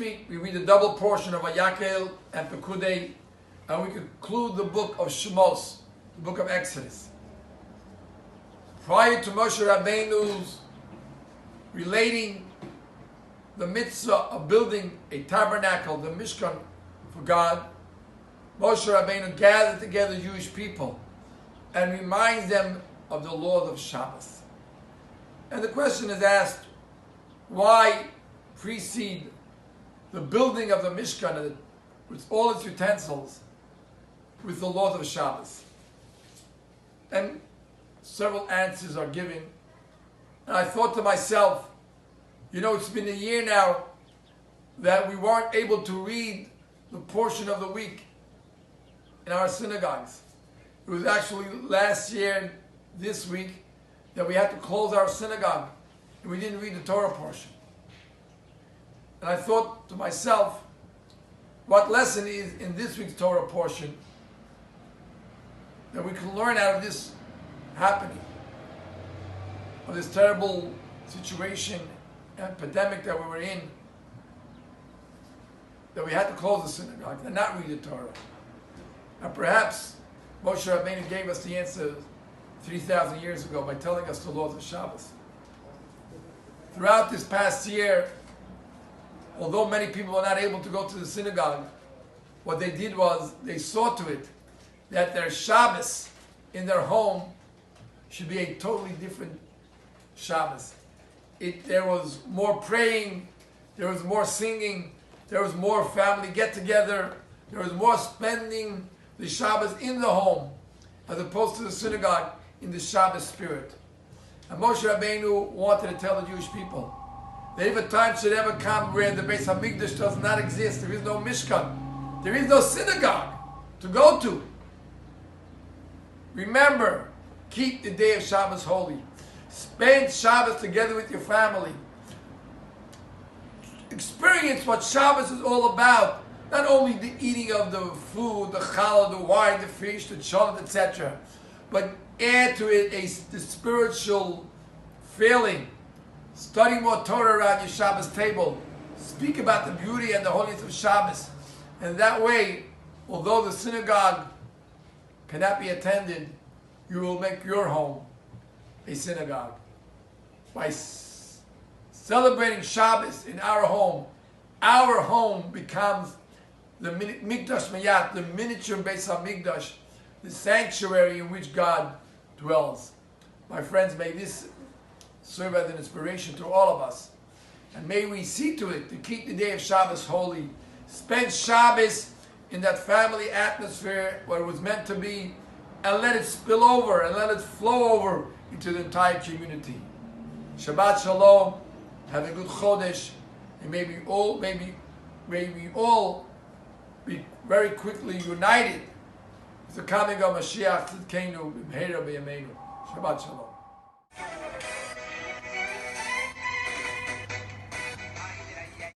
week we read a double portion of Vayakel and Pekudei, and we conclude the book of Shemos, the book of Exodus. Prior to Moshe Rabbeinu's relating the mitzvah of building a tabernacle, the Mishkan, for God, Moshe Rabbeinu gathered together Jewish people and reminds them of the laws of Shabbos. And the question is asked, why precede the building of the Mishkan with all its utensils with the laws of Shabbos? And several answers are given. And I thought to myself, it's been a year now that we weren't able to read the portion of the week in our synagogues. It was actually last year, this week, that we had to close our synagogue and we didn't read the Torah portion. And I thought to myself, what lesson is in this week's Torah portion that we can learn out of this happening, of this terrible situation and pandemic that we were in, that we had to close the synagogue and not read the Torah. And perhaps Moshe Rabbeinu gave us the answer 3,000 years ago by telling us the laws of Shabbos. Throughout this past year, although many people were not able to go to the synagogue, what they did was they saw to it that their Shabbos in their home should be a totally different Shabbos. There was more praying, there was more singing, there was more family get-together, there was more spending the Shabbos in the home as opposed to the synagogue in the Shabbos spirit. And Moshe Rabbeinu wanted to tell the Jewish people that if a time should ever come where the Beis HaMikdash does not exist, there is no Mishkan, there is no synagogue to go to, remember, keep the day of Shabbos holy. Spend Shabbos together with your family. Experience what Shabbos is all about. Not only the eating of the food, the challah, the wine, the fish, the chocolate, etc., but add to it the spiritual feeling. Study more Torah around your Shabbos table. Speak about the beauty and the holiness of Shabbos. And that way, although the synagogue cannot be attended, you will make your home a synagogue. By celebrating Shabbos in our home becomes the Mikdash Mayat, the miniature Beis HaMikdash, the sanctuary in which God dwells. My friends, may this serve as an inspiration to all of us. And may we see to it to keep the day of Shabbos holy. Spend Shabbos in that family atmosphere where it was meant to be, and let it spill over and let it flow over into the entire community. Shabbat Shalom. Have a good Chodesh. And may we all be very quickly united with the coming of Mashiach Tzidkenu B'mheira B'yameinu. Shabbat Shalom.